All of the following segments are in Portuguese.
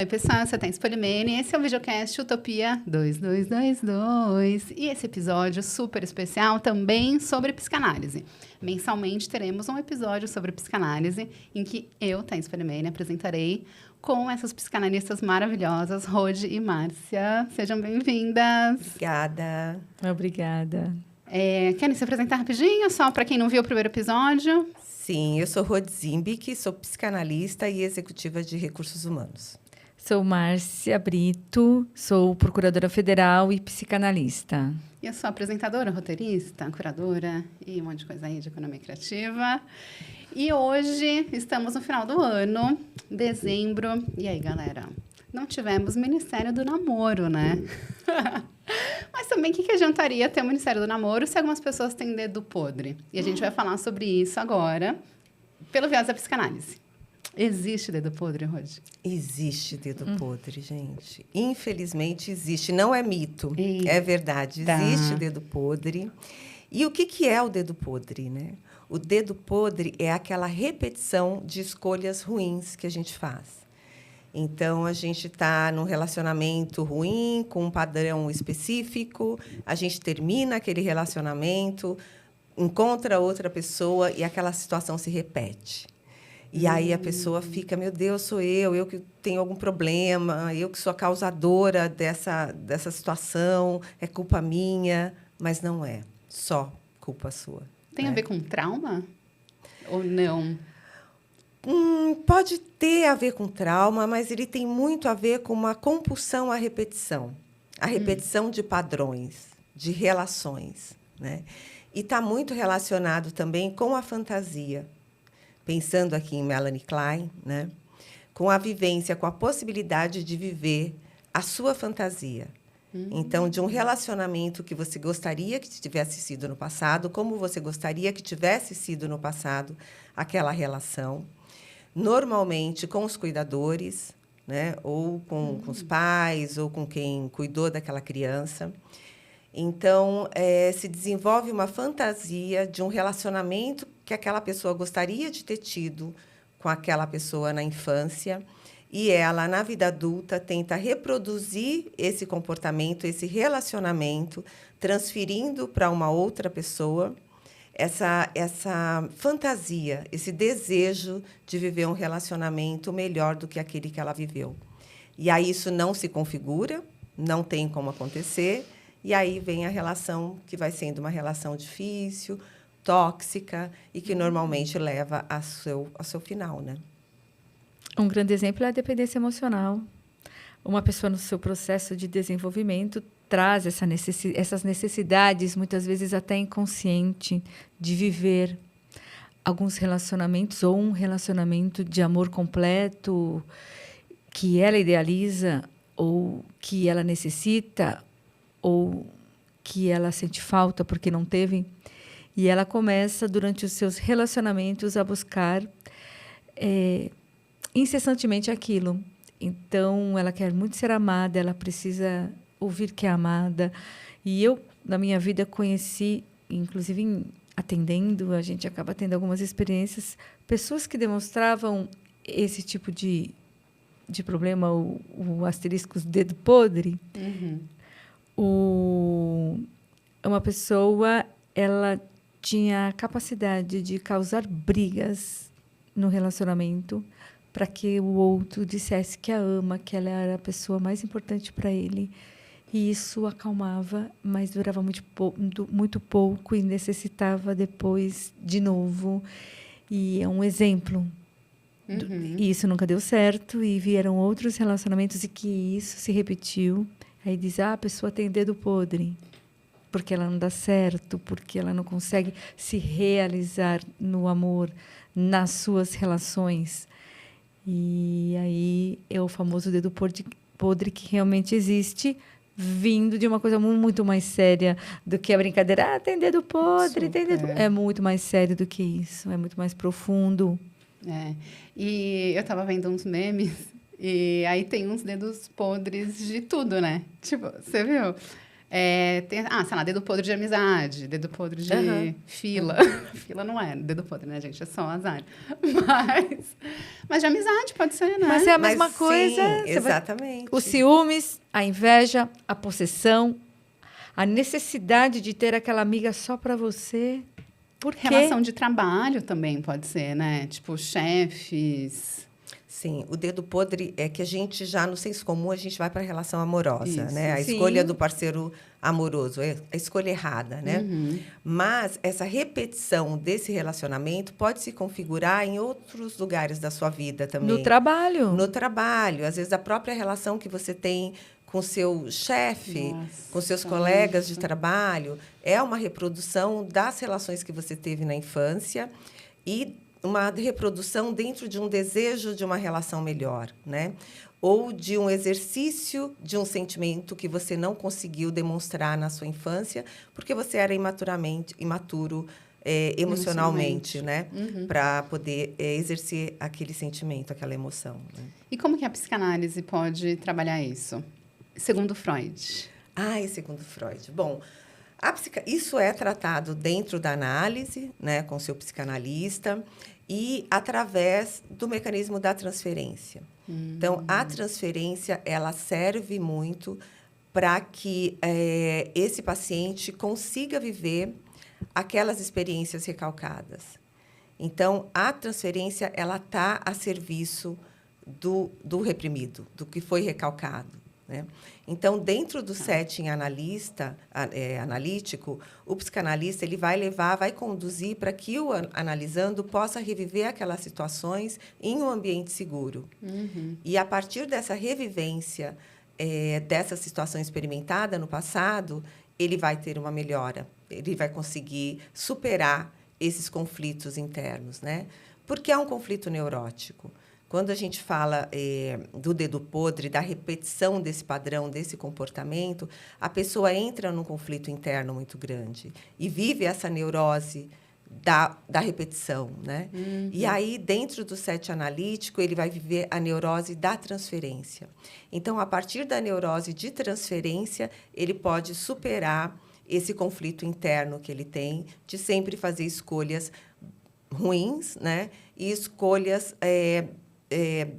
Oi, pessoal, você tá em Spolimene, esse é o videocast Utopia 2222 e esse episódio super especial também sobre psicanálise. Mensalmente teremos um episódio sobre psicanálise em que eu, Thaís Spolimene, apresentarei com essas psicanalistas maravilhosas, Rodi e Márcia. Sejam bem-vindas. Obrigada. Obrigada. Querem se apresentar rapidinho, só para quem não viu o primeiro episódio? Sim, eu sou Rodi Zimbick, sou psicanalista e executiva de recursos humanos. Sou Márcia Brito, sou procuradora federal e psicanalista. E eu sou apresentadora, roteirista, curadora e um monte de coisa aí de economia criativa. E hoje estamos no final do ano, dezembro. E aí, galera? Não tivemos Ministério do Namoro, né? Mas também, o que adiantaria ter o Ministério do Namoro se algumas pessoas têm dedo podre? E a gente vai falar sobre isso agora, pelo viés da psicanálise. Existe dedo podre, Rodi? Existe dedo podre, gente. Infelizmente, existe. Não é mito. Eita. É verdade. Existe dedo podre. E o que é o dedo podre, né? O dedo podre é aquela repetição de escolhas ruins que a gente faz. Então, a gente está num relacionamento ruim, com um padrão específico, a gente termina aquele relacionamento, encontra outra pessoa e aquela situação se repete. E aí a pessoa fica, meu Deus, sou eu que tenho algum problema, eu que sou a causadora dessa situação, é culpa minha, mas não é só culpa sua. Tem a ver com trauma? Ou não? Pode ter a ver com trauma, mas ele tem muito a ver com uma compulsão à repetição. A repetição de padrões, de relações, né? E está muito relacionado também com a fantasia. Pensando aqui em Melanie Klein, né? Com a vivência, com a possibilidade de viver a sua fantasia. Então, de um relacionamento que você gostaria que tivesse sido no passado, como você gostaria que tivesse sido no passado aquela relação, normalmente com os cuidadores, né? Ou com os pais, ou com quem cuidou daquela criança. Então, se desenvolve uma fantasia de um relacionamento que aquela pessoa gostaria de ter tido com aquela pessoa na infância, e ela, na vida adulta, tenta reproduzir esse comportamento, esse relacionamento, transferindo para uma outra pessoa essa fantasia, esse desejo de viver um relacionamento melhor do que aquele que ela viveu. E aí isso não se configura, não tem como acontecer, e aí vem a relação que vai sendo uma relação difícil, tóxica e que normalmente leva ao seu final, né? Um grande exemplo é a dependência emocional. Uma pessoa, no seu processo de desenvolvimento, traz essas necessidades, muitas vezes até inconsciente, de viver alguns relacionamentos ou um relacionamento de amor completo que ela idealiza ou que ela necessita ou que ela sente falta porque não teve. E ela começa, durante os seus relacionamentos, a buscar incessantemente aquilo. Então, ela quer muito ser amada, ela precisa ouvir que é amada. E eu, na minha vida, conheci, inclusive atendendo, a gente acaba tendo algumas experiências, pessoas que demonstravam esse tipo de problema, o asterisco dedo podre. Uma pessoa, ela tinha a capacidade de causar brigas no relacionamento para que o outro dissesse que a ama, que ela era a pessoa mais importante para ele. E isso acalmava, mas durava muito pouco e necessitava depois de novo. E é um exemplo. E isso nunca deu certo e vieram outros relacionamentos e que isso se repetiu. Aí diz, a pessoa tem dedo podre. Porque ela não dá certo, porque ela não consegue se realizar no amor, nas suas relações. E aí é o famoso dedo podre que realmente existe, vindo de uma coisa muito mais séria do que a brincadeira. Tem dedo podre, Super. tem dedo... É muito mais sério do que isso, é muito mais profundo. E eu estava vendo uns memes, e aí tem uns dedos podres de tudo, né? Tipo, você viu? Tem, sei lá, dedo podre de amizade, dedo podre de fila. Fila não é dedo podre, né, gente? É só azar. Mas de amizade pode ser, né? Mas é a mesma coisa. Sim, exatamente. Os ciúmes, a inveja, a possessão, a necessidade de ter aquela amiga só para você. Por quê? Relação de trabalho também pode ser, né? Tipo, chefes. Sim, o dedo podre é que a gente já, no senso comum, a gente vai para a relação amorosa, Isso, né? A sim. escolha do parceiro amoroso, é a escolha errada, né? Mas essa repetição desse relacionamento pode se configurar em outros lugares da sua vida também. No trabalho. No trabalho, às vezes a própria relação que você tem com seu chefe, com seus colegas de trabalho, é uma reprodução das relações que você teve na infância e uma reprodução dentro de um desejo de uma relação melhor, né? Ou de um exercício de um sentimento que você não conseguiu demonstrar na sua infância, porque você era imaturo emocionalmente, né? Para poder exercer aquele sentimento, aquela emoção. Né? E como que a psicanálise pode trabalhar isso? Segundo Freud. Segundo Freud. Bom, isso é tratado dentro da análise, né, com seu psicanalista, e através do mecanismo da transferência. Então, a transferência ela serve muito para que esse paciente consiga viver aquelas experiências recalcadas. Então, a transferência ela está a serviço do reprimido, do que foi recalcado. Né? Então, dentro do setting analítico, o psicanalista ele vai conduzir para que o analisando possa reviver aquelas situações em um ambiente seguro. E, a partir dessa revivência dessa situação experimentada no passado, ele vai ter uma melhora, ele vai conseguir superar esses conflitos internos, né? Porque é um conflito neurótico. Quando a gente fala do dedo podre, da repetição desse padrão, desse comportamento, a pessoa entra num conflito interno muito grande e vive essa neurose da repetição, né? E aí, dentro do set analítico, ele vai viver a neurose da transferência. Então, a partir da neurose de transferência, ele pode superar esse conflito interno que ele tem de sempre fazer escolhas ruins, né? E escolhas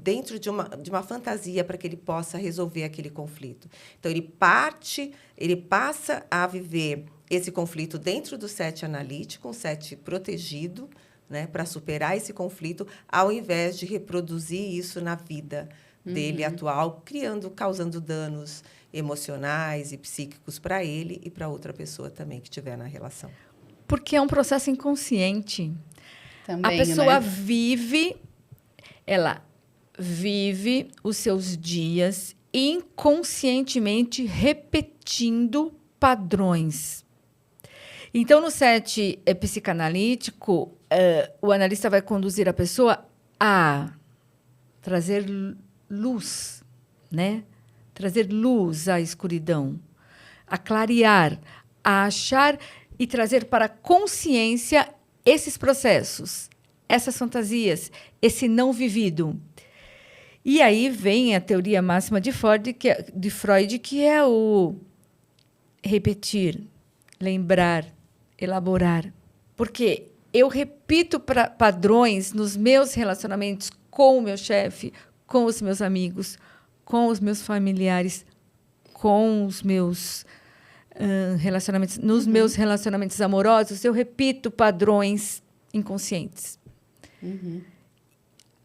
dentro de uma fantasia para que ele possa resolver aquele conflito. Então, ele passa a viver esse conflito dentro do set analítico, um set protegido, né, para superar esse conflito, ao invés de reproduzir isso na vida dele atual, causando danos emocionais e psíquicos para ele e para outra pessoa também que estiver na relação. Porque é um processo inconsciente. Também, a pessoa né? Ela vive os seus dias inconscientemente repetindo padrões. Então, no set psicanalítico, o analista vai conduzir a pessoa a trazer luz, né? Trazer luz à escuridão, a clarear, a achar e trazer para a consciência esses processos, essas fantasias, esse não vivido. E aí vem a teoria máxima de Freud, que é o repetir, lembrar, elaborar. Porque eu repito padrões nos meus relacionamentos com o meu chefe, com os meus amigos, com os meus familiares, com os meus relacionamentos, nos meus relacionamentos amorosos, eu repito padrões inconscientes.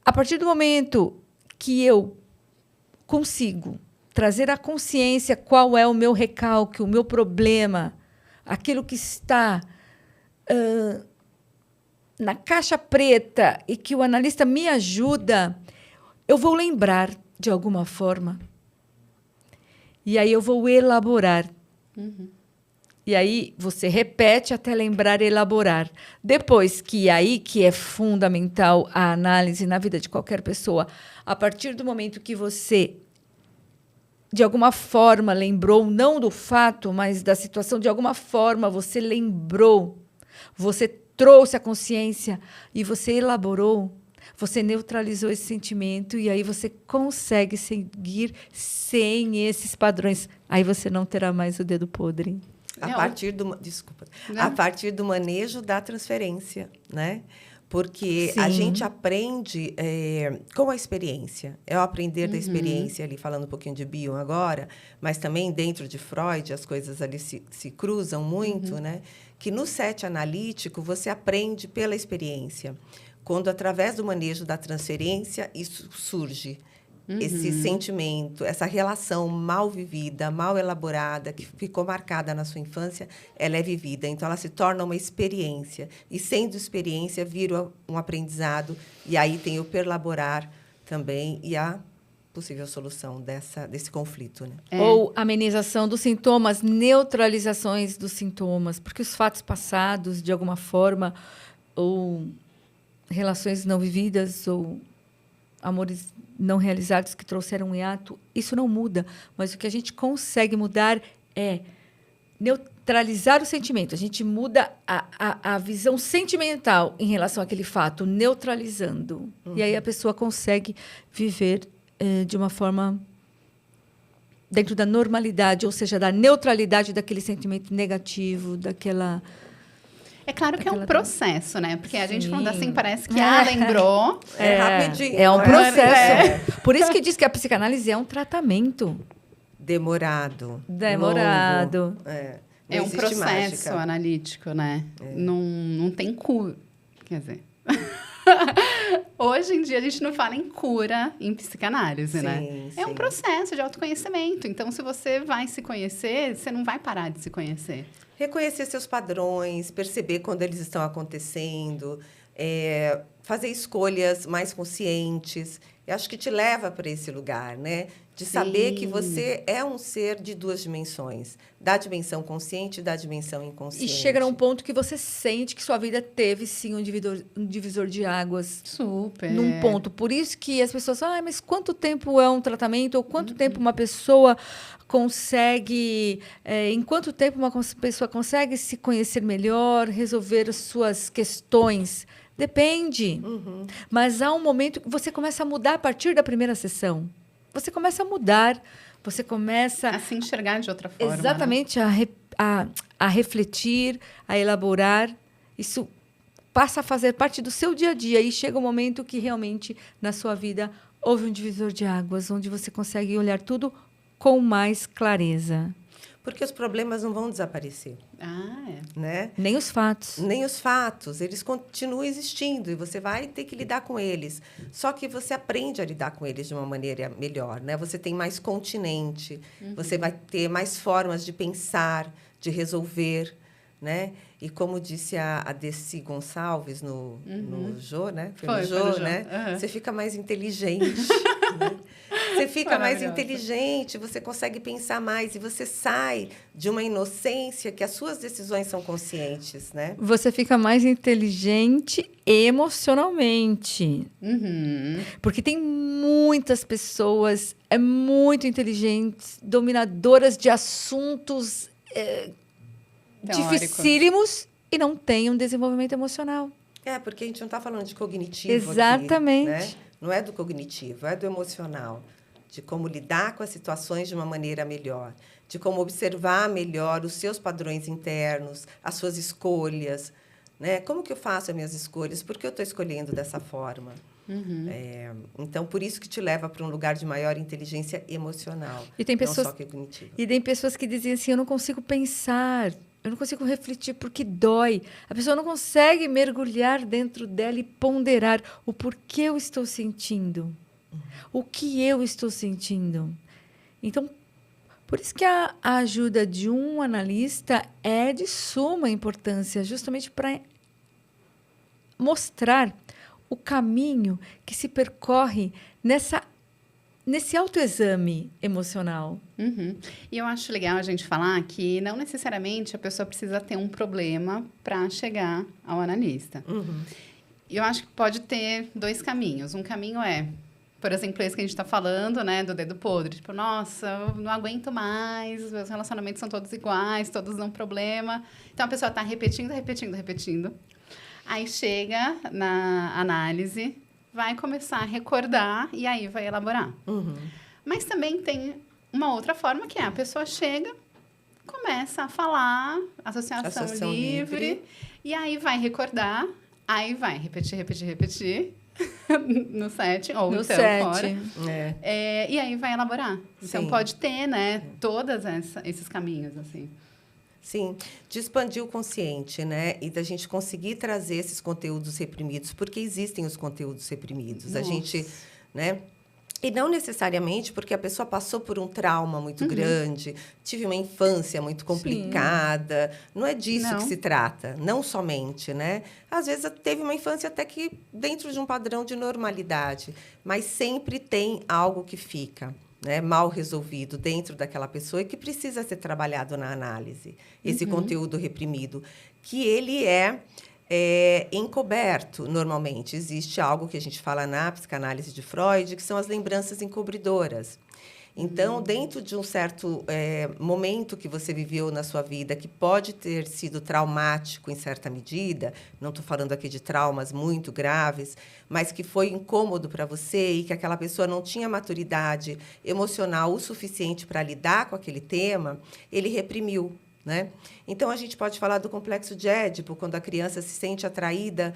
A partir do momento que eu consigo trazer à consciência qual é o meu recalque, o meu problema, aquilo que está na caixa preta e que o analista me ajuda, eu vou lembrar de alguma forma. E aí eu vou elaborar. E aí você repete até lembrar e elaborar. Depois que é fundamental a análise na vida de qualquer pessoa, a partir do momento que você, de alguma forma, lembrou, não do fato, mas da situação, de alguma forma você lembrou, você trouxe a consciência e você elaborou, Você neutralizou esse sentimento e aí você consegue seguir sem esses padrões. Aí você não terá mais o dedo podre. A partir do manejo da transferência, né? Porque a gente aprende com a experiência. É o aprender da experiência, ali falando um pouquinho de Bion agora, mas também dentro de Freud, as coisas ali se cruzam muito, né? Que no 7 analítico, você aprende pela experiência. Quando, através do manejo da transferência, isso surge. Esse sentimento, essa relação mal vivida, mal elaborada, que ficou marcada na sua infância, ela é vivida. Então, ela se torna uma experiência. E, sendo experiência, vira um aprendizado. E aí tem o perlaborar também e a possível solução desse conflito. Né? Ou amenização dos sintomas, neutralizações dos sintomas. Porque os fatos passados, de alguma forma, ou relações não vividas, ou amores não realizados que trouxeram um hiato, isso não muda. Mas o que a gente consegue mudar é neutralizar o sentimento. A gente muda a visão sentimental em relação àquele fato, neutralizando. E aí a pessoa consegue viver de uma forma dentro da normalidade, ou seja, da neutralidade daquele sentimento negativo, daquela... É claro que é um processo, né? Porque a gente falando assim, parece que lembrou. Rapidinho. É um processo. Por isso que diz que a psicanálise é um tratamento. Demorado. Longo. É um processo mágica. analítico, né? Não tem cura. Quer dizer... Hoje em dia, a gente não fala em cura em psicanálise, né? É um processo de autoconhecimento. Então, se você vai se conhecer, você não vai parar de se conhecer. Reconhecer seus padrões, perceber quando eles estão acontecendo, fazer escolhas mais conscientes. Eu acho que te leva para esse lugar, né? De saber que você é um ser de 2 dimensões. Da dimensão consciente e da dimensão inconsciente. E chega num ponto que você sente que sua vida teve, sim, um divisor de águas. Super. Num ponto. Por isso que as pessoas falam, mas quanto tempo é um tratamento? Ou quanto tempo uma pessoa consegue... em quanto tempo uma pessoa consegue se conhecer melhor, resolver as suas questões? Depende. Mas há um momento que você começa a mudar a partir da primeira sessão. Você começa a mudar, você começa... A se enxergar de outra forma. Exatamente, né? a refletir, a elaborar. Isso passa a fazer parte do seu dia a dia. E chega um momento que realmente, na sua vida, houve um divisor de águas, onde você consegue olhar tudo com mais clareza. Porque os problemas não vão desaparecer. Né? Nem os fatos. Nem os fatos. Eles continuam existindo e você vai ter que lidar com eles. Só que você aprende a lidar com eles de uma maneira melhor. Né? Você tem mais continente, você vai ter mais formas de pensar, de resolver. Né? E como disse a Desi Gonçalves no Jô, né? Foi no Jô, né? Você fica mais inteligente. Né? Você fica mais inteligente, você consegue pensar mais e você sai de uma inocência que as suas decisões são conscientes, né? Você fica mais inteligente emocionalmente. Porque tem muitas pessoas muito inteligentes, dominadoras de assuntos dificílimos e não têm um desenvolvimento emocional. Porque a gente não está falando de cognitivo. Exatamente. Aqui, né? Não é do cognitivo, é do emocional. De como lidar com as situações de uma maneira melhor. De como observar melhor os seus padrões internos, as suas escolhas. Né? Como que eu faço as minhas escolhas? Por que eu estou escolhendo dessa forma? Então, por isso que te leva para um lugar de maior inteligência emocional, e tem pessoas, não só cognitiva. E tem pessoas que dizem assim, eu não consigo pensar, eu não consigo refletir porque dói. A pessoa não consegue mergulhar dentro dela e ponderar o porquê eu estou sentindo. O que eu estou sentindo. Então, por isso que a ajuda de um analista é de suma importância, justamente para mostrar o caminho que se percorre nesse autoexame emocional. E eu acho legal a gente falar que não necessariamente a pessoa precisa ter um problema para chegar ao analista. E eu acho que pode ter 2 caminhos. Um caminho é, por exemplo, esse que a gente está falando, né, do dedo podre. Tipo, nossa, eu não aguento mais, os meus relacionamentos são todos iguais, todos dão problema. Então, a pessoa está repetindo. Aí chega na análise, vai começar a recordar e aí vai elaborar. Mas também tem uma outra forma, que é a pessoa chega, começa a falar, associação livre, e aí vai recordar, aí vai repetir no set, ou No então set. fora. E aí vai elaborar. Então, Sim. pode ter, né, todos esses caminhos, assim. Sim, de expandir o consciente, né? E da gente conseguir trazer esses conteúdos reprimidos, porque existem os conteúdos reprimidos. A gente, né? E não necessariamente porque a pessoa passou por um trauma muito grande, tive uma infância muito complicada. Não é disso que se trata, não somente, né? Às vezes teve uma infância até que dentro de um padrão de normalidade, mas sempre tem algo que fica, né, mal resolvido dentro daquela pessoa e que precisa ser trabalhado na análise. Esse conteúdo reprimido, que ele é encoberto, normalmente. Existe algo que a gente fala na psicanálise de Freud, que são as lembranças encobridoras. Então, dentro de um certo momento que você viveu na sua vida, que pode ter sido traumático em certa medida, não estou falando aqui de traumas muito graves, mas que foi incômodo para você e que aquela pessoa não tinha maturidade emocional o suficiente para lidar com aquele tema, ele reprimiu. Né? Então, a gente pode falar do complexo de Édipo, quando a criança se sente atraída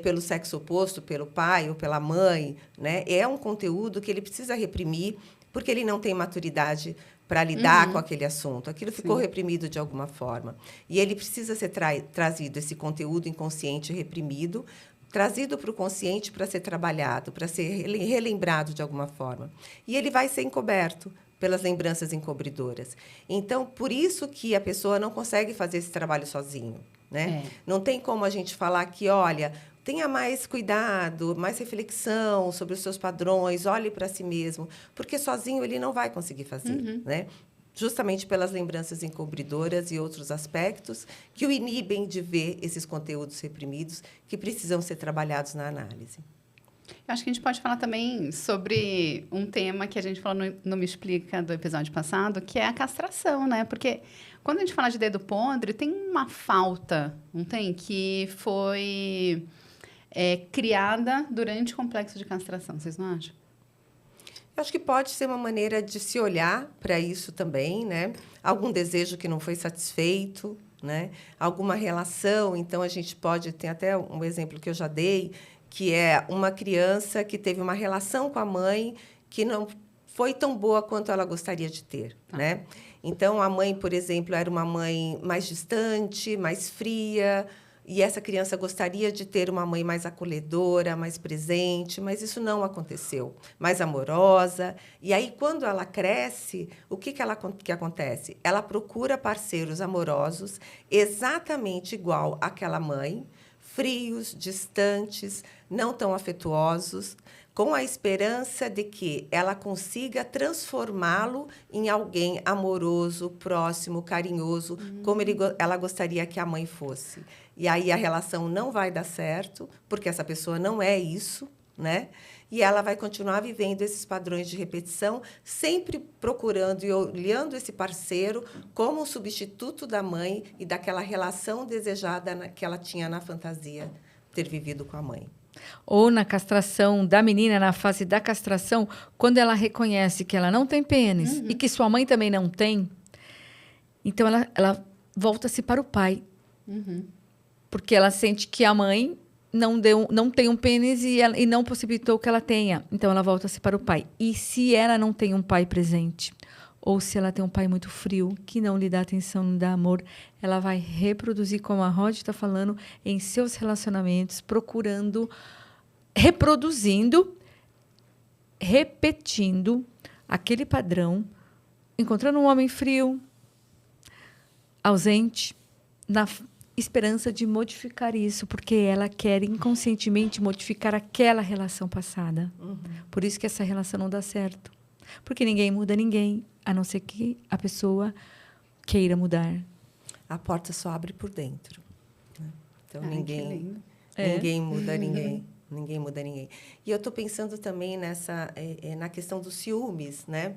pelo sexo oposto, pelo pai ou pela mãe. Né? É um conteúdo que ele precisa reprimir, porque ele não tem maturidade para lidar com aquele assunto. Aquilo ficou reprimido de alguma forma. E ele precisa ser trazido, esse conteúdo inconsciente reprimido, trazido para o consciente para ser trabalhado, para ser relembrado de alguma forma. E ele vai ser encoberto pelas lembranças encobridoras. Então, por isso que a pessoa não consegue fazer esse trabalho sozinho, né? Não tem como a gente falar que, olha, tenha mais cuidado, mais reflexão sobre os seus padrões, olhe para si mesmo, porque sozinho ele não vai conseguir fazer, né? Justamente pelas lembranças encobridoras e outros aspectos que o inibem de ver esses conteúdos reprimidos que precisam ser trabalhados na análise. Eu acho que a gente pode falar também sobre um tema que a gente falou no Me Explica do episódio passado, que é a castração, né? Porque quando a gente fala de dedo podre, tem uma falta, não tem? Que foi criada durante o complexo de castração, vocês não acham? Eu acho que pode ser uma maneira de se olhar para isso também, né? Algum desejo que não foi satisfeito, né? Alguma relação. Então, a gente pode... Tem até um exemplo que eu já dei, que é uma criança que teve uma relação com a mãe que não foi tão boa quanto ela gostaria de ter, né? Então, a mãe, por exemplo, era uma mãe mais distante, mais fria, e essa criança gostaria de ter uma mãe mais acolhedora, mais presente, mas isso não aconteceu, mais amorosa. E aí, quando ela cresce, o que acontece? Ela procura parceiros amorosos exatamente igual àquela mãe, frios, distantes, não tão afetuosos, com a esperança de que ela consiga transformá-lo em alguém amoroso, próximo, carinhoso, como ela gostaria que a mãe fosse. E aí a relação não vai dar certo, porque essa pessoa não é isso, né? E ela vai continuar vivendo esses padrões de repetição, sempre procurando e olhando esse parceiro como um substituto da mãe e daquela relação desejada que ela tinha na fantasia ter vivido com a mãe. Ou na castração da menina, na fase da castração, quando ela reconhece que ela não tem pênis e que sua mãe também não tem, então ela volta-se para o pai. Porque ela sente que a mãe não tem um pênis e não possibilitou que ela tenha. Então, ela volta-se para o pai. E se ela não tem um pai presente, ou se ela tem um pai muito frio, que não lhe dá atenção, não dá amor, ela vai reproduzir, como a Rod está falando, em seus relacionamentos, reproduzindo, repetindo aquele padrão, encontrando um homem frio, ausente, na esperança de modificar isso, porque ela quer inconscientemente modificar aquela relação passada. Por isso que essa relação não dá certo. Porque ninguém muda ninguém, a não ser que a pessoa queira mudar. A porta só abre por dentro, né? Então, Ai, ninguém muda ninguém. Ninguém muda ninguém. E eu estou pensando também na questão dos ciúmes, né?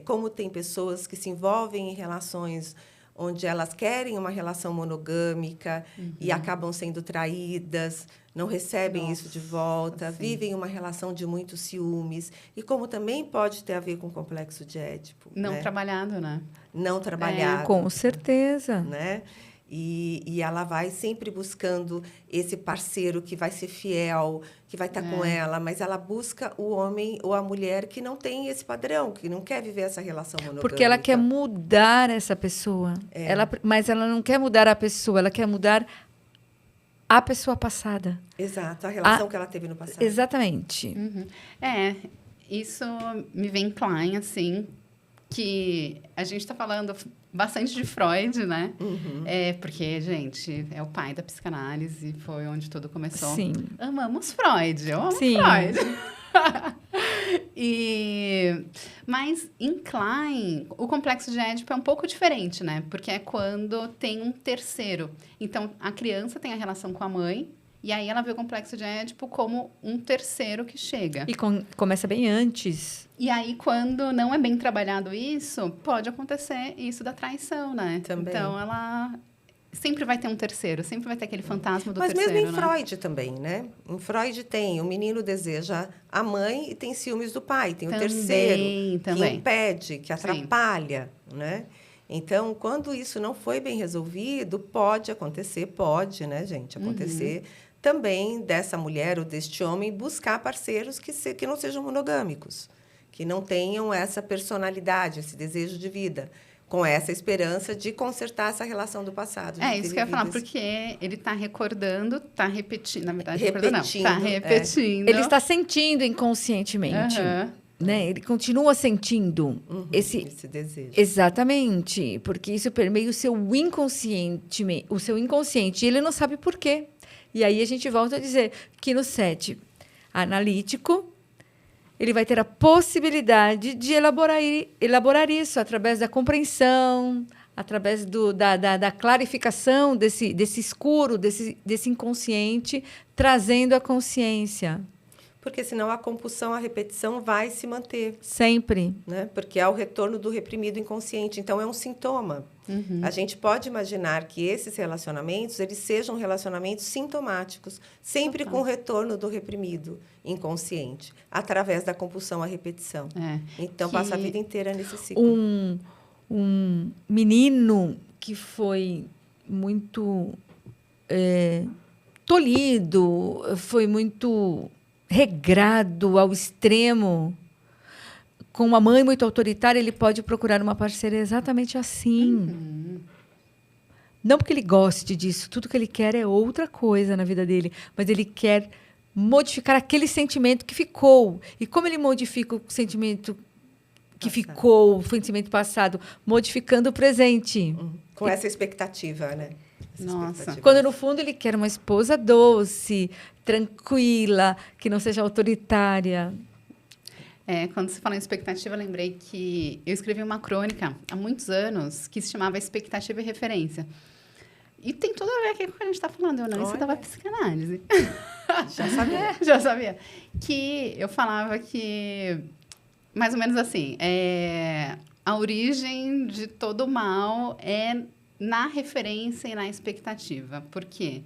Como tem pessoas que se envolvem em relações onde elas querem uma relação monogâmica e acabam sendo traídas, não recebem isso de volta, sim. vivem uma relação de muitos ciúmes. E como também pode ter a ver com o complexo de Édipo. Não né? trabalhado, né? Não trabalhado. Com certeza. Né? E ela vai sempre buscando esse parceiro que vai ser fiel, que vai estar com ela, mas ela busca o homem ou a mulher que não tem esse padrão, que não quer viver essa relação monogâmica. Porque ela quer mudar essa pessoa. Mas ela não quer mudar a pessoa, ela quer mudar a pessoa passada. Exato, a relação que ela teve no passado. Exatamente. Isso me vem Klein, assim, que a gente está falando bastante de Freud, né? Porque, gente, é o pai da psicanálise, foi onde tudo começou. Sim. Amamos Freud, eu amo Sim. Freud. Mas em Klein, o complexo de Édipo é um pouco diferente, né? Porque é quando tem um terceiro. Então, a criança tem a relação com a mãe, e aí ela vê o complexo de Édipo como um terceiro que chega. E começa bem antes. E aí, quando não é bem trabalhado isso, pode acontecer isso da traição, né? Também. Então, ela sempre vai ter um terceiro, sempre vai ter aquele fantasma do Mas terceiro, mesmo em né? Freud também, né? Em Freud tem, o menino deseja a mãe e tem ciúmes do pai. Tem o terceiro que impede, que atrapalha, né? Então, quando isso não foi bem resolvido, pode acontecer, né, gente? Acontecer também dessa mulher ou deste homem buscar parceiros que não sejam monogâmicos, que não tenham essa personalidade, esse desejo de vida, com essa esperança de consertar essa relação do passado. Isso que eu ia falar, porque ele está recordando, está repetindo, na verdade, repetindo. Está repetindo. Ele está sentindo inconscientemente. Né? Ele continua sentindo esse desejo. Exatamente, porque isso permeia o seu inconsciente, e ele não sabe por quê. E aí a gente volta a dizer que no 7 analítico, ele vai ter a possibilidade de elaborar isso através da compreensão, através da clarificação desse escuro, desse inconsciente, trazendo a consciência. Porque senão a compulsão, a repetição vai se manter. Sempre. Né? Porque é o retorno do reprimido inconsciente. Então, é um sintoma. A gente pode imaginar que esses relacionamentos eles sejam relacionamentos sintomáticos, sempre com o retorno do reprimido inconsciente, através da compulsão à repetição. Então, passa a vida inteira nesse ciclo. Um menino que foi muito tolhido, foi muito regrado ao extremo, com uma mãe muito autoritária, ele pode procurar uma parceira exatamente assim. Não porque ele goste disso, tudo que ele quer é outra coisa na vida dele, mas ele quer modificar aquele sentimento que ficou. E como ele modifica o sentimento que ficou, o sentimento passado, modificando o presente. Com essa expectativa, né? Nossa. Quando, no fundo, ele quer uma esposa doce, tranquila, que não seja autoritária. Quando você fala em expectativa, eu lembrei que eu escrevi uma crônica há muitos anos que se chamava Expectativa e Referência. E tem tudo a ver aqui com o que a gente está falando. Eu não estudava psicanálise. Já sabia. Já sabia. Que eu falava que, mais ou menos assim, a origem de todo mal é na referência e na expectativa. Por quê?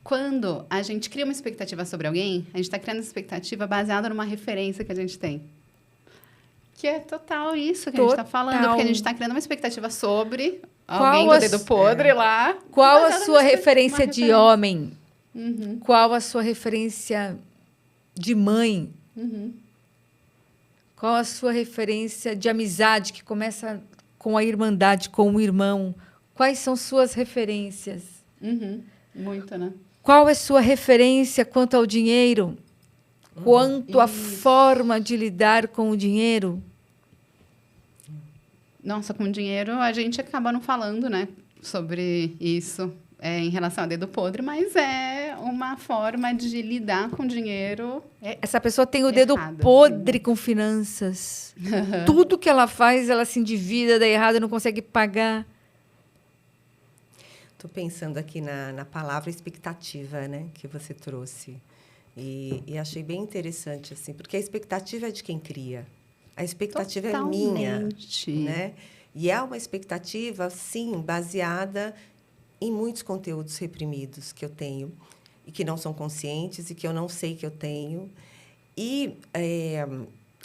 Quando a gente cria uma expectativa sobre alguém, a gente está criando essa expectativa baseada numa referência que a gente tem. Que é total isso que a gente está falando. Porque a gente está criando uma expectativa sobre alguém do dedo podre lá. Qual a sua referência de homem? Qual a sua referência de mãe? Qual a sua referência de amizade, que começa com a irmandade, com o irmão? Quais são suas referências? Muito, né? Qual é sua referência quanto ao dinheiro? Quanto à forma de lidar com o dinheiro? Nossa, com o dinheiro a gente acaba não falando, né, sobre isso em relação ao dedo podre, mas é uma forma de lidar com dinheiro. Essa pessoa tem o dedo podre com finanças. Tudo que ela faz, ela se endivida, dá errado, não consegue pagar. Estou pensando aqui na palavra expectativa, né, que você trouxe. E achei bem interessante, assim, porque a expectativa é de quem cria. A expectativa é minha, né? E é uma expectativa, sim, baseada em muitos conteúdos reprimidos que eu tenho e que não são conscientes e que eu não sei que eu tenho. E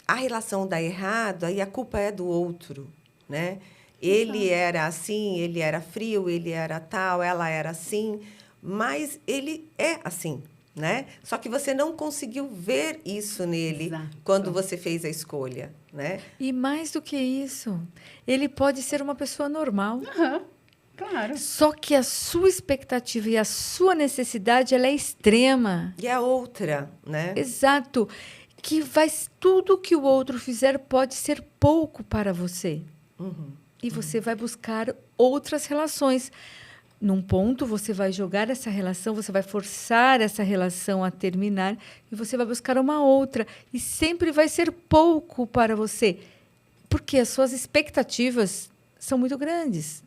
a relação dá errado, aí a culpa é do outro, né? Ele era assim, ele era frio, ele era tal, ela era assim, mas ele é assim, né? Só que você não conseguiu ver isso nele Exato. quando você fez a escolha, né? E mais do que isso, ele pode ser uma pessoa normal. Aham, claro. Só que a sua expectativa e a sua necessidade, ela é extrema. E a outra, né? Exato. Que tudo que o outro fizer pode ser pouco para você. E você vai buscar outras relações. Num ponto, você vai jogar essa relação, você vai forçar essa relação a terminar e você vai buscar uma outra. E sempre vai ser pouco para você, porque as suas expectativas são muito grandes.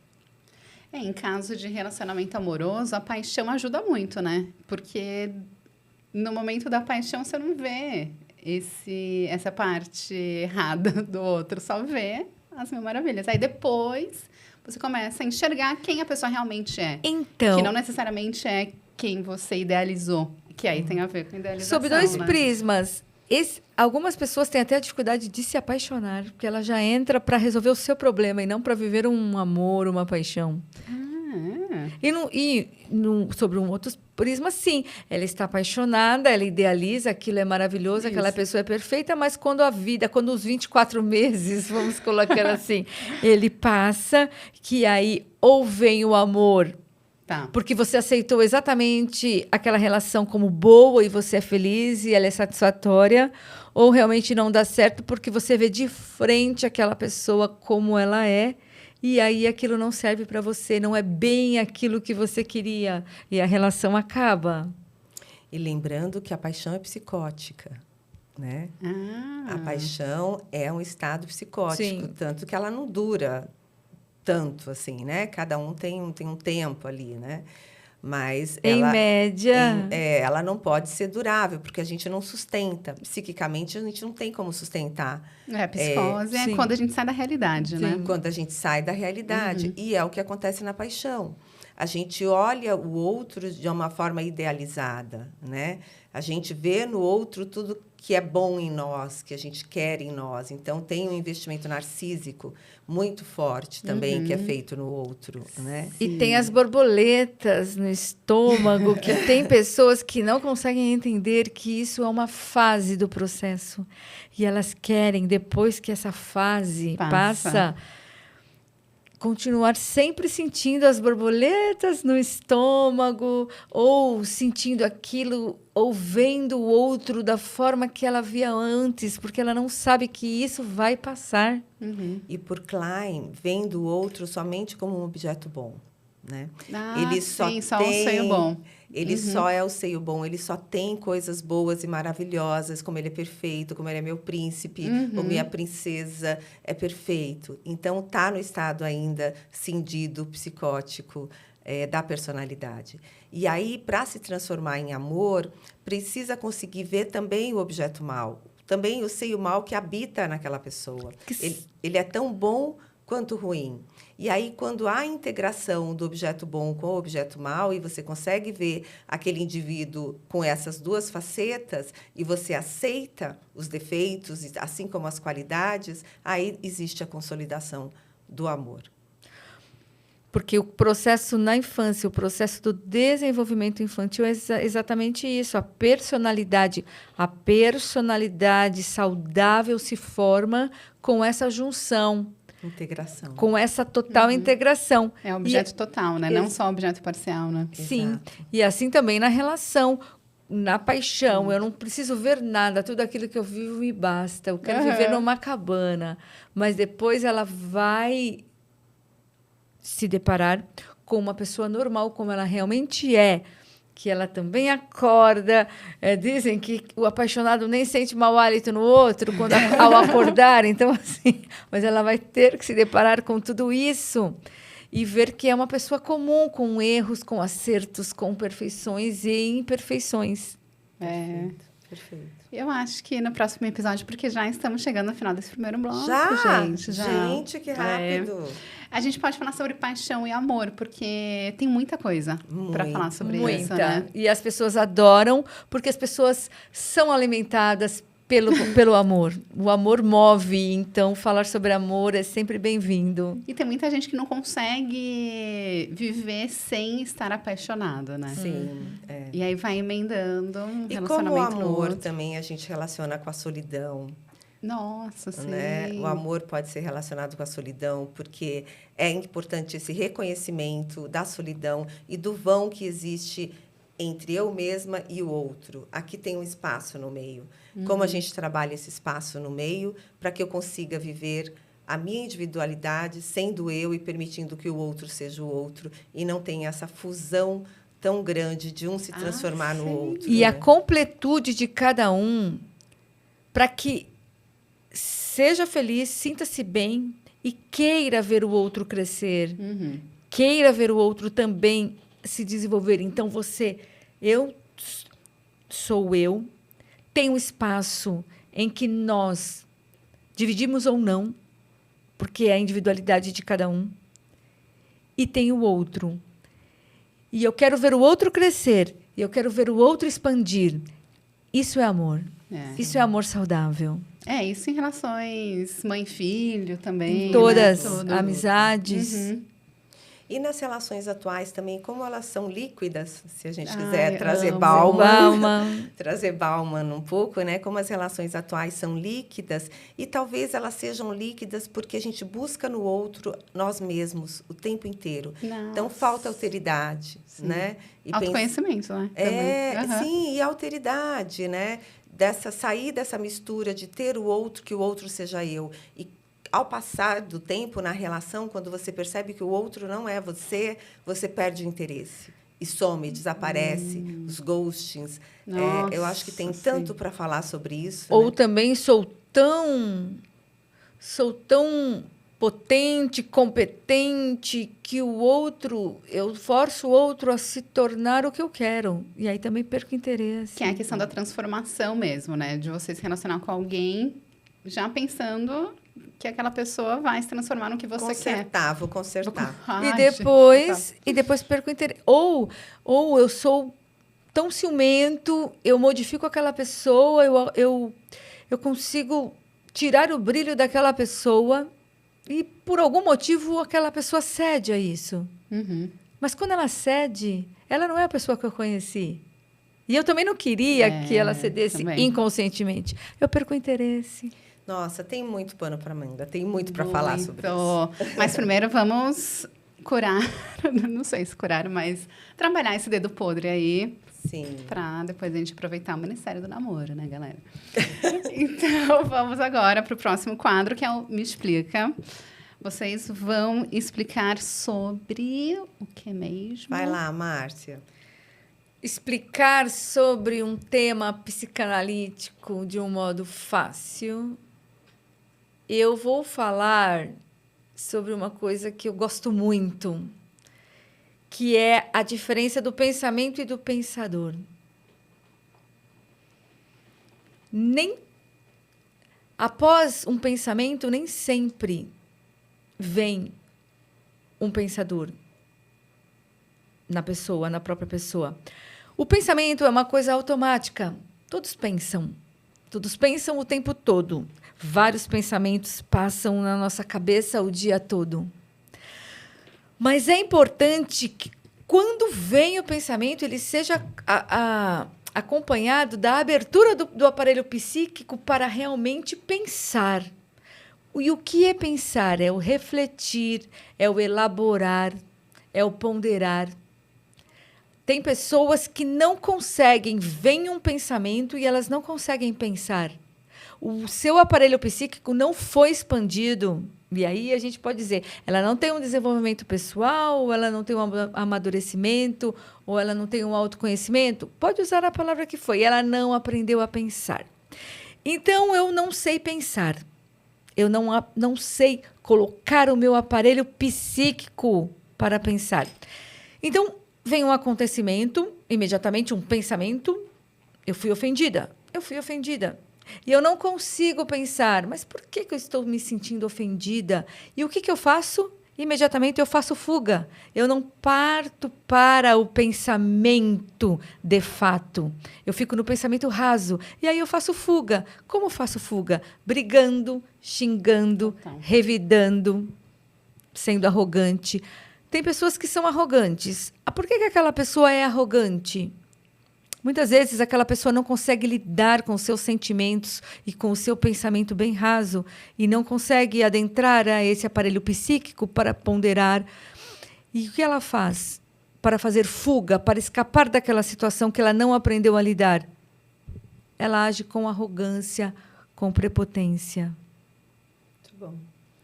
Em caso de relacionamento amoroso, a paixão ajuda muito, né? Porque no momento da paixão você não vê essa parte errada do outro, só vê as mil maravilhas. Aí depois você começa a enxergar quem a pessoa realmente é. Então, Que não necessariamente é quem você idealizou. Que aí tem a ver com idealização. sob dois né? prismas. Algumas pessoas têm até a dificuldade de se apaixonar, porque ela já entra para resolver o seu problema e não para viver um amor, uma paixão. Sobre um outro prisma, sim. Ela está apaixonada, ela idealiza, aquilo é maravilhoso, aquela pessoa é perfeita, mas quando os 24 meses, vamos colocar assim, ele passa, que aí ou vem o amor, Tá. porque você aceitou exatamente aquela relação como boa e você é feliz e ela é satisfatória, ou realmente não dá certo porque você vê de frente aquela pessoa como ela é, e aí aquilo não serve para você, não é bem aquilo que você queria, e a relação acaba. E lembrando que a paixão é psicótica, né? A paixão é um estado psicótico, Sim. tanto que ela não dura tanto assim, né? Cada um tem um tempo ali, né? Mas Em média. ela não pode ser durável, porque a gente não sustenta. Psiquicamente, a gente não tem como sustentar. A psicose é sim. quando a gente sai da realidade, né? Quando a gente sai da realidade. E é o que acontece na paixão. A gente olha o outro de uma forma idealizada, né? A gente vê no outro tudo que é bom em nós, que a gente quer em nós. Então, tem um investimento narcísico muito forte também, que é feito no outro, né? E tem as borboletas no estômago, que tem pessoas que não conseguem entender que isso é uma fase do processo. E elas querem, depois que essa fase passa, continuar sempre sentindo as borboletas no estômago, ou sentindo aquilo, ou vendo o outro da forma que ela via antes, porque ela não sabe que isso vai passar. E por Klein, vendo o outro somente como um objeto bom, né? Ele só o seio bom. Ele só é o seio bom, ele só tem coisas boas e maravilhosas, como ele é perfeito, como ele é meu príncipe, ou minha princesa, é perfeito. Então, está no estado ainda cindido, psicótico, da personalidade. E aí, para se transformar em amor, precisa conseguir ver também o objeto mau, também o seio mau que habita naquela pessoa. Ele é tão bom quanto ruim. E aí, quando há integração do objeto bom com o objeto mau, e você consegue ver aquele indivíduo com essas duas facetas, e você aceita os defeitos, assim como as qualidades, aí existe a consolidação do amor. Porque o processo na infância, o processo do desenvolvimento infantil é exatamente isso. A personalidade saudável se forma com essa junção. Integração. Com essa total integração. É objeto total, né? Não só objeto parcial, né? Sim. Exato. E assim também na relação, na paixão. Eu não preciso ver nada. Tudo aquilo que eu vivo me basta. Eu quero viver numa cabana. Mas depois ela vai se deparar com uma pessoa normal, como ela realmente é. Que ela também acorda. Dizem que o apaixonado nem sente mau hálito no outro ao acordar. Então, assim, mas ela vai ter que se deparar com tudo isso e ver que é uma pessoa comum, com erros, com acertos, com perfeições e imperfeições. Perfeito. Eu acho que no próximo episódio, porque já estamos chegando no final desse primeiro bloco, Já? gente. Já. Gente, que rápido. A gente pode falar sobre paixão e amor, porque tem muita coisa para falar sobre isso, Muita. né? E as pessoas adoram, porque as pessoas são alimentadas pelo amor. O amor move, então falar sobre amor é sempre bem-vindo. E tem muita gente que não consegue viver sem estar apaixonado, né? Sim. E aí vai emendando um E como o relacionamento no amor outro. também a gente relaciona com a solidão. Nossa, sim. Né? O amor pode ser relacionado com a solidão, porque é importante esse reconhecimento da solidão e do vão que existe entre eu mesma e o outro. Aqui tem um espaço no meio. Como a gente trabalha esse espaço no meio para que eu consiga viver a minha individualidade sendo eu e permitindo que o outro seja o outro e não tenha essa fusão tão grande de um se transformar no outro. E né? a completude de cada um para que seja feliz, sinta-se bem e queira ver o outro crescer. Queira ver o outro também se desenvolver. Então, eu sou eu, tem um espaço em que nós dividimos ou não, porque é a individualidade de cada um, e tem o outro. E eu quero ver o outro crescer, e eu quero ver o outro expandir. Isso é amor. Isso é amor saudável. É, isso em relações mãe e filho também. Em todas, né? Tudo. amizades. E nas relações atuais também, como elas são líquidas, se a gente Ai, quiser trazer amo. Bauman. trazer Bauman um pouco, né? Como as relações atuais são líquidas e talvez elas sejam líquidas porque a gente busca no outro nós mesmos o tempo inteiro. Nossa. Então falta alteridade, né? E Autoconhecimento, né? sim, e alteridade, né? Sair dessa mistura de ter o outro, que o outro seja eu. E ao passar do tempo na relação, quando você percebe que o outro não é você, você perde o interesse. E some, desaparece, os ghostings. Eu acho que tem tanto para falar sobre isso. Ou né? também sou tão potente, competente, que eu forço o outro a se tornar o que eu quero. E aí também perco interesse. Que é a questão da transformação mesmo, né? De você se relacionar com alguém já pensando que aquela pessoa vai se transformar no que você quer. Vou consertar. E depois perco o interesse. Ou eu sou tão ciumento, eu modifico aquela pessoa, eu consigo tirar o brilho daquela pessoa e, por algum motivo, aquela pessoa cede a isso. Mas quando ela cede, ela não é a pessoa que eu conheci. E eu também não queria que ela cedesse inconscientemente. Eu perco o interesse. Nossa, tem muito pano para manga, tem muito para falar sobre isso. Mas primeiro vamos curar, não sei se curar, mas trabalhar esse dedo podre aí. Sim. Para depois a gente aproveitar o Ministério do Namoro, né, galera? Então, vamos agora para o próximo quadro, que é o Me Explica. Vocês vão explicar sobre o que mesmo? Vai lá, Márcia. Explicar sobre um tema psicanalítico de um modo fácil. Eu vou falar sobre uma coisa que eu gosto muito, que é a diferença do pensamento e do pensador. Após um pensamento, nem sempre vem um pensador na própria pessoa. O pensamento é uma coisa automática. Todos pensam o tempo todo. Vários pensamentos passam na nossa cabeça o dia todo. Mas é importante que, quando vem o pensamento, ele seja acompanhado da abertura do aparelho psíquico para realmente pensar. E o que é pensar? É o refletir, é o elaborar, é o ponderar. Tem pessoas que não conseguem, vem um pensamento e elas não conseguem pensar. O seu aparelho psíquico não foi expandido. E aí a gente pode dizer, ela não tem um desenvolvimento pessoal, ou ela não tem um amadurecimento, ou ela não tem um autoconhecimento. Pode usar a palavra que foi. Ela não aprendeu a pensar. Então, eu não sei pensar. Eu não sei colocar o meu aparelho psíquico para pensar. Então, vem um acontecimento, imediatamente um pensamento, eu fui ofendida. eu fui ofendida. E eu não consigo pensar, mas por que eu estou me sentindo ofendida? E o que eu faço? Imediatamente eu faço fuga. Eu não parto para o pensamento de fato. Eu fico no pensamento raso. E aí eu faço fuga. Como faço fuga? Brigando, xingando, revidando, sendo arrogante. Tem pessoas que são arrogantes. Por que aquela pessoa é arrogante? Muitas vezes aquela pessoa não consegue lidar com os seus sentimentos e com o seu pensamento bem raso e não consegue adentrar a esse aparelho psíquico para ponderar. E o que ela faz para fazer fuga, para escapar daquela situação que ela não aprendeu a lidar? Ela age com arrogância, com prepotência. Muito bom.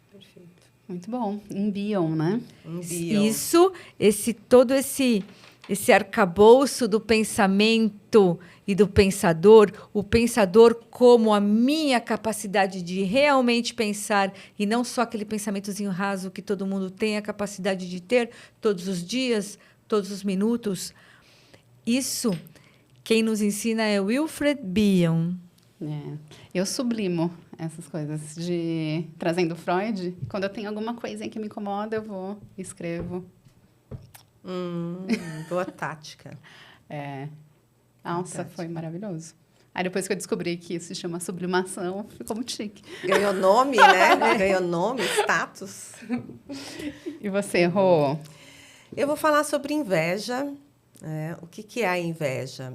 Perfeito. Muito bom. Enviam, né? Enviam. Isso, todo esse arcabouço do pensamento e do pensador, o pensador como a minha capacidade de realmente pensar e não só aquele pensamentozinho raso que todo mundo tem a capacidade de ter todos os dias, todos os minutos. Isso, quem nos ensina é Wilfred Bion. Eu sublimo essas coisas, trazendo Freud. Quando eu tenho alguma coisa que me incomoda, eu vou e escrevo. Boa tática. Nossa, foi maravilhoso. Aí depois que eu descobri que isso se chama sublimação, ficou muito chique. Ganhou nome, né? Ganhou nome, status. E você, Rô? Eu vou falar sobre inveja. O que é a inveja?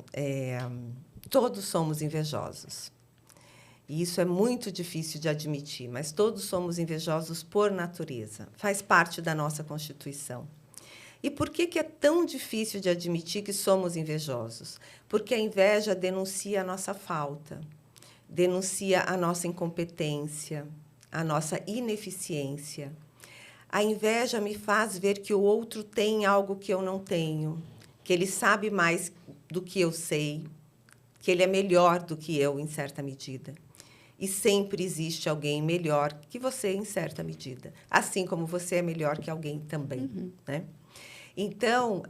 Todos somos invejosos. E isso é muito difícil de admitir, mas todos somos invejosos por natureza. Faz parte da nossa constituição. E por que é tão difícil de admitir que somos invejosos? Porque a inveja denuncia a nossa falta, denuncia a nossa incompetência, a nossa ineficiência. A inveja me faz ver que o outro tem algo que eu não tenho, que ele sabe mais do que eu sei, que ele é melhor do que eu, em certa medida. E sempre existe alguém melhor que você, em certa medida. Assim como você é melhor que alguém também, né? Então,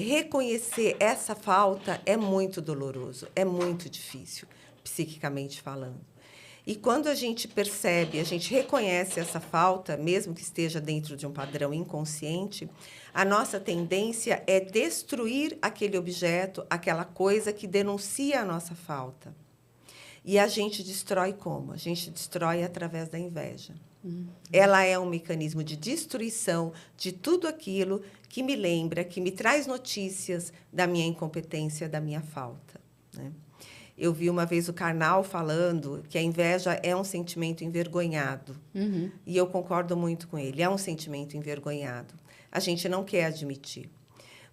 reconhecer essa falta é muito doloroso, é muito difícil, psiquicamente falando. E quando a gente percebe, a gente reconhece essa falta, mesmo que esteja dentro de um padrão inconsciente, a nossa tendência é destruir aquele objeto, aquela coisa que denuncia a nossa falta. E a gente destrói como? A gente destrói através da inveja. Ela é um mecanismo de destruição de tudo aquilo que me lembra, que me traz notícias da minha incompetência, da minha falta, né? Eu vi uma vez o Karnal falando que a inveja é um sentimento envergonhado. E eu concordo muito com ele. É um sentimento envergonhado. A gente não quer admitir.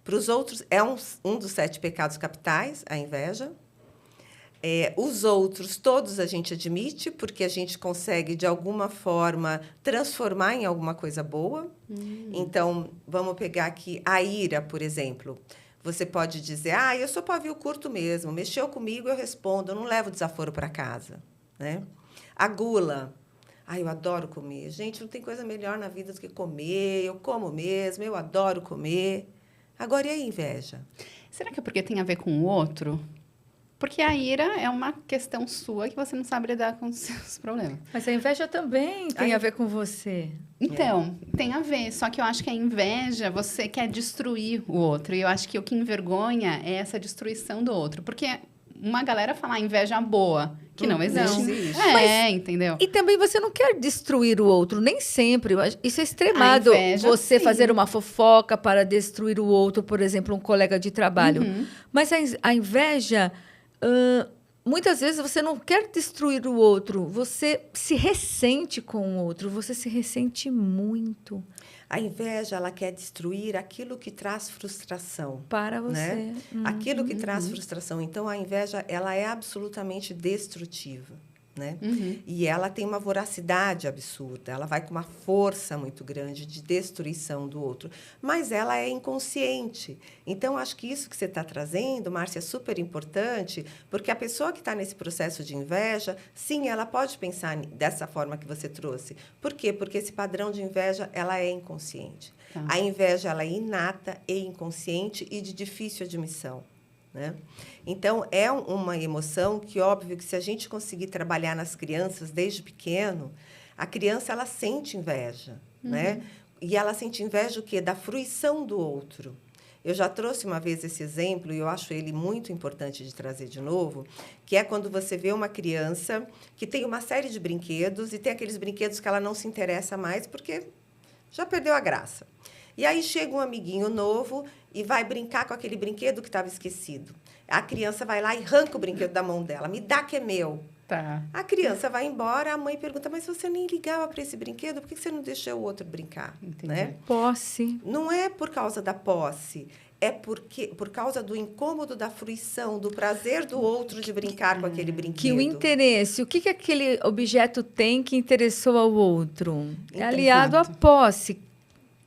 Para os outros, é um dos 7 pecados capitais, a inveja. Os outros, todos a gente admite, porque a gente consegue, de alguma forma, transformar em alguma coisa boa. Então, vamos pegar aqui a ira, por exemplo. Você pode dizer, eu sou pavio curto mesmo, mexeu comigo, eu respondo, eu não levo desaforo para casa, né? A gula. Eu adoro comer. Gente, não tem coisa melhor na vida do que comer. Eu como mesmo, eu adoro comer. Agora, e a inveja? Será que é porque tem a ver com o outro? Porque a ira é uma questão sua que você não sabe lidar com os seus problemas. Mas a inveja também tem a ver com você. Então, tem a ver. Só que eu acho que a inveja, você quer destruir o outro. E eu acho que o que envergonha é essa destruição do outro. Porque uma galera fala inveja boa, que não existe. Não existe. Entendeu? E também você não quer destruir o outro, nem sempre. Isso é extremado. inveja, Você sim. fazer uma fofoca para destruir o outro, por exemplo, um colega de trabalho. Mas a inveja... muitas vezes você não quer destruir o outro, você se ressente com o outro, você se ressente muito. A inveja, ela quer destruir aquilo que traz frustração. Para você. Né? Aquilo que traz frustração. Então, a inveja, ela é absolutamente destrutiva. Né? E ela tem uma voracidade absurda, ela vai com uma força muito grande de destruição do outro, mas ela é inconsciente. Então, acho que isso que você está trazendo, Márcia, é super importante, porque a pessoa que está nesse processo de inveja, sim, ela pode pensar dessa forma que você trouxe. Por quê? Porque esse padrão de inveja, ela é inconsciente. A inveja, ela é inata e inconsciente e de difícil admissão. né? Então, é uma emoção que, óbvio, que se a gente conseguir trabalhar nas crianças desde pequeno, a criança ela sente inveja, né? E ela sente inveja o quê? Da fruição do outro. Eu já trouxe uma vez esse exemplo, e eu acho ele muito importante de trazer de novo, que é quando você vê uma criança que tem uma série de brinquedos e tem aqueles brinquedos que ela não se interessa mais porque já perdeu a graça. E aí chega um amiguinho novo e vai brincar com aquele brinquedo que estava esquecido. A criança vai lá e arranca o brinquedo da mão dela. Me dá que é meu. Tá. A criança vai embora, a mãe pergunta, mas você nem ligava para esse brinquedo, por que você não deixou o outro brincar? Entendi. Né? Posse. Não é por causa da posse, é por causa do incômodo da fruição, do prazer do outro de brincar com aquele brinquedo. Que o interesse, o que aquele objeto tem que interessou ao outro? É Então, aliado à posse.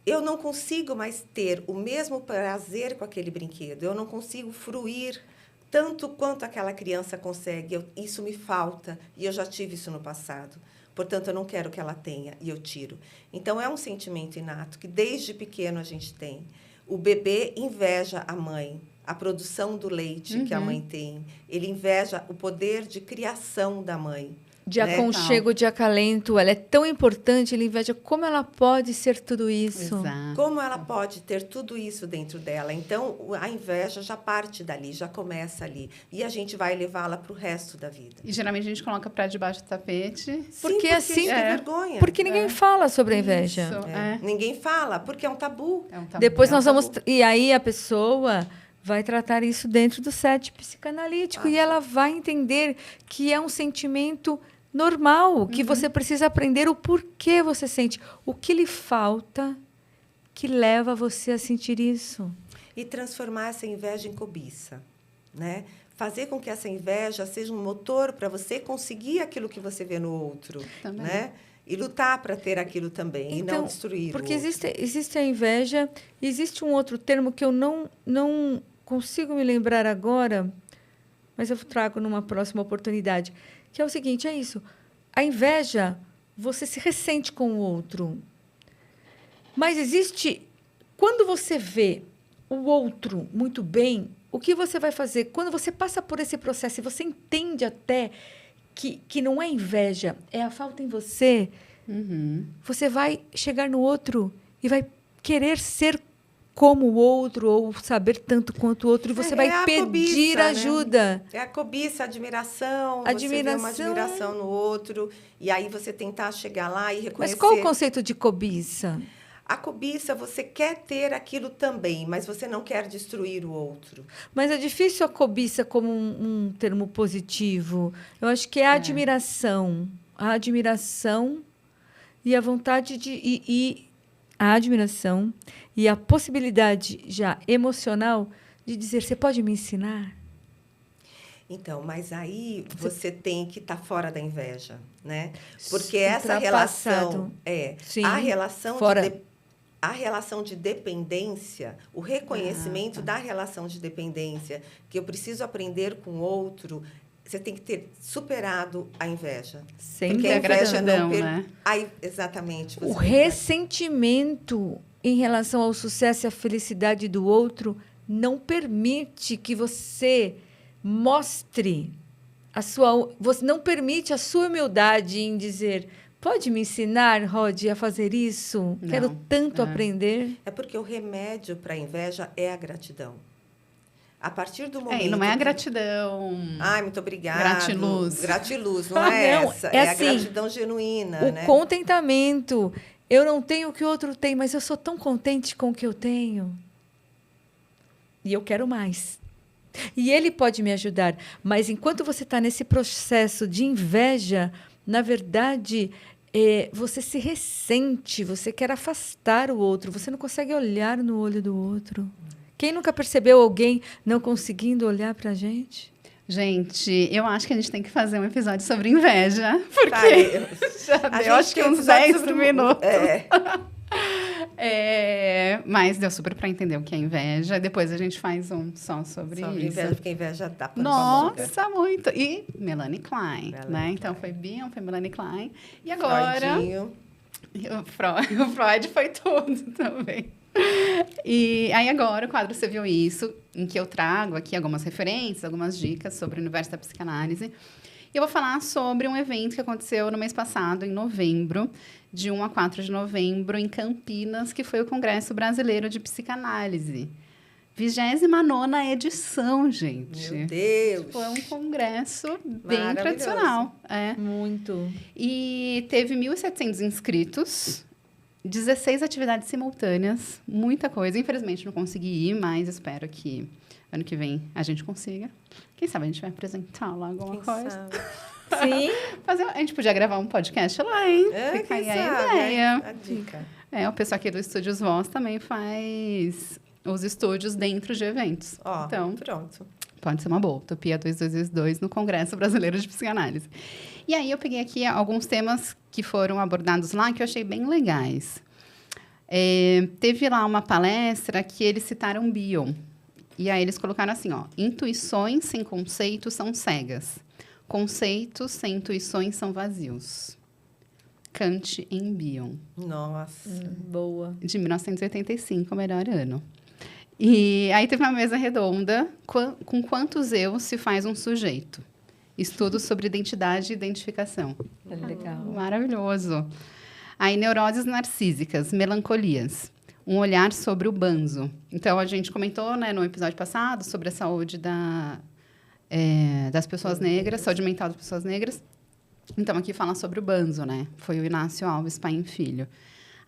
Eu não consigo mais ter o mesmo prazer com aquele brinquedo. Eu não consigo fruir tanto quanto aquela criança consegue. Isso me falta, e eu já tive isso no passado. Portanto, eu não quero que ela tenha, e eu tiro. Então, é um sentimento inato que, desde pequeno, a gente tem. O bebê inveja a mãe, a produção do leite que a mãe tem. Ele inveja o poder de criação da mãe. De aconchego, de acalento. Ela é tão importante, ele inveja como ela pode ser tudo isso. Exato. Como ela pode ter tudo isso dentro dela. Então, a inveja já parte dali, já começa ali. E a gente vai levá-la para o resto da vida. E geralmente a gente coloca para debaixo do tapete. Porque assim, tem vergonha. Porque ninguém fala sobre a inveja. Isso, Ninguém fala, porque é um tabu. É um tabu. Depois É um nós vamos... tabu. E aí a pessoa vai tratar isso dentro do set psicanalítico. E ela vai entender que é um sentimento normal, que você precisa aprender o porquê você sente. O que lhe falta que leva você a sentir isso. E transformar essa inveja em cobiça, né? Fazer com que essa inveja seja um motor para você conseguir aquilo que você vê no outro, Também. né? E lutar para ter aquilo também, e não destruir porque o outro. existe a inveja, existe um outro termo que eu não consigo me lembrar agora, mas eu trago numa próxima oportunidade, que é o seguinte, é isso. A inveja, você se ressente com o outro. Mas existe... Quando você vê o outro muito bem, o que você vai fazer? Quando você passa por esse processo e você entende até que não é inveja, é a falta em você, você vai chegar no outro e vai querer ser como o outro ou saber tanto quanto o outro e você vai pedir cobiça, ajuda. Né? É a cobiça, a admiração. Você vê uma admiração no outro e aí você tentar chegar lá e reconhecer. Mas qual o conceito de cobiça? A cobiça, você quer ter aquilo também, mas você não quer destruir o outro. Mas é difícil a cobiça como um termo positivo. Eu acho que é a admiração. A admiração e a vontade de... a admiração e a possibilidade já emocional de dizer, você pode me ensinar? Então, mas aí você tem que estar fora da inveja, né? Porque essa relação Sim, a relação de dependência, o reconhecimento da relação de dependência, que eu preciso aprender com o outro, você tem que ter superado a inveja. Sem porque a inveja gratidão, não né? Aí, exatamente. O ressentimento em relação ao sucesso e à felicidade do outro não permite que você mostre você não permite a sua humildade em dizer, pode me ensinar, Rod, a fazer isso? Não. Quero tanto aprender. É porque o remédio para a inveja é a gratidão. A partir do momento... E não é a gratidão... Ai, muito obrigada. Gratiluz. Gratiluz, não é não, essa. é É assim, a gratidão genuína, né? O contentamento. Eu não tenho o que o outro tem, mas eu sou tão contente com o que eu tenho. E eu quero mais. E ele pode me ajudar. Mas enquanto você está nesse processo de inveja, na verdade, você se ressente, você quer afastar o outro, você não consegue olhar no olho do outro. Quem nunca percebeu alguém não conseguindo olhar para a gente? Gente, eu acho que a gente tem que fazer um episódio sobre inveja. Porque já A deu, acho que uns 10 minutos. Mas deu super para entender o que é inveja. Depois a gente faz um só sobre isso. Inveja, porque inveja dá para Nossa, muito. E Melanie Klein, né? Então foi Bion, foi Melanie Klein. E agora... Freudinho. O Freud foi tudo também. E aí agora o quadro Você Viu Isso, em que eu trago aqui algumas referências, algumas dicas sobre o universo da psicanálise. E eu vou falar sobre um evento que aconteceu no mês passado, em novembro, de 1 a 4 de novembro, em Campinas, que foi o Congresso Brasileiro de Psicanálise. 29ª edição, gente. Meu Deus! Foi um congresso bem Maravilhoso. tradicional. É. Muito. E teve 1.700 inscritos, 16 atividades simultâneas, muita coisa. Infelizmente, não consegui ir, mas espero que ano que vem a gente consiga. Quem sabe a gente vai apresentar lá alguma coisa. Sabe? Sim. A gente podia gravar um podcast lá, hein? Fica aí a ideia. A dica. O pessoal aqui do Estúdios Voz também faz os estúdios dentro de eventos. Ó, Então, pronto. pode ser uma boa. Utopia 2222 no Congresso Brasileiro de Psicanálise. E aí eu peguei aqui alguns temas que foram abordados lá que eu achei bem legais. Teve lá uma palestra que eles citaram Bion. E aí eles colocaram assim, ó, intuições sem conceitos são cegas. Conceitos sem intuições são vazios. Kant em Bion, Nossa. Boa. de 1985, o melhor ano. E aí teve uma mesa redonda, com quantos eu se faz um sujeito? Estudo sobre identidade e identificação. Legal. Maravilhoso. Aí, neuroses narcísicas, melancolias. Um olhar sobre o banzo. Então, a gente comentou, né, no episódio passado sobre a saúde das pessoas negras, saúde mental das pessoas negras. Então, aqui fala sobre o banzo, né? Foi o Inácio Alves Paim Filho.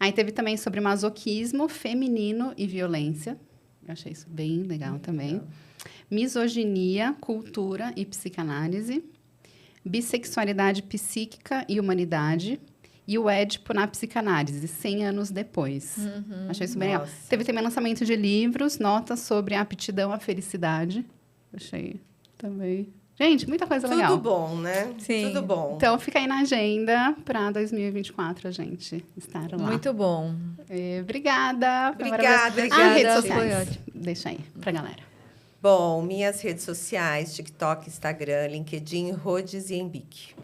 Aí, teve também sobre masoquismo feminino e violência. Eu achei isso bem legal também. Misoginia, cultura e psicanálise. Bissexualidade psíquica e humanidade. E o Édipo na psicanálise, 100 anos depois. Achei isso bem legal. Nossa. Teve também lançamento de livros, notas sobre a aptidão à felicidade. Achei também. Gente, muita coisa Tudo legal. bom, né? Sim. Tudo bom. Então, fica aí na agenda para 2024 a gente estar lá. Muito bom. Obrigada. Foi Obrigada, maravilhoso. obrigada, Redes foi sociais. ótimo. Deixa aí pra galera. Bom, minhas redes sociais, TikTok, Instagram, LinkedIn, Rhodes e Embic.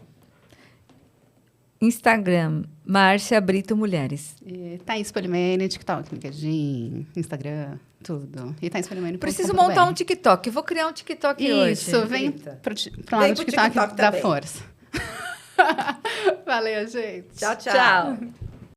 Instagram, Márcia Brito Mulheres. E Thaís Polimene, TikTok, LinkedIn, Instagram, tudo. E Thaís Polimene. Preciso montar um TikTok. Vou criar um TikTok hoje. Isso, vem Eita. pro Vem lado do pro TikTok TikTok da também. força. Valeu, gente. Tchau, tchau. Tchau.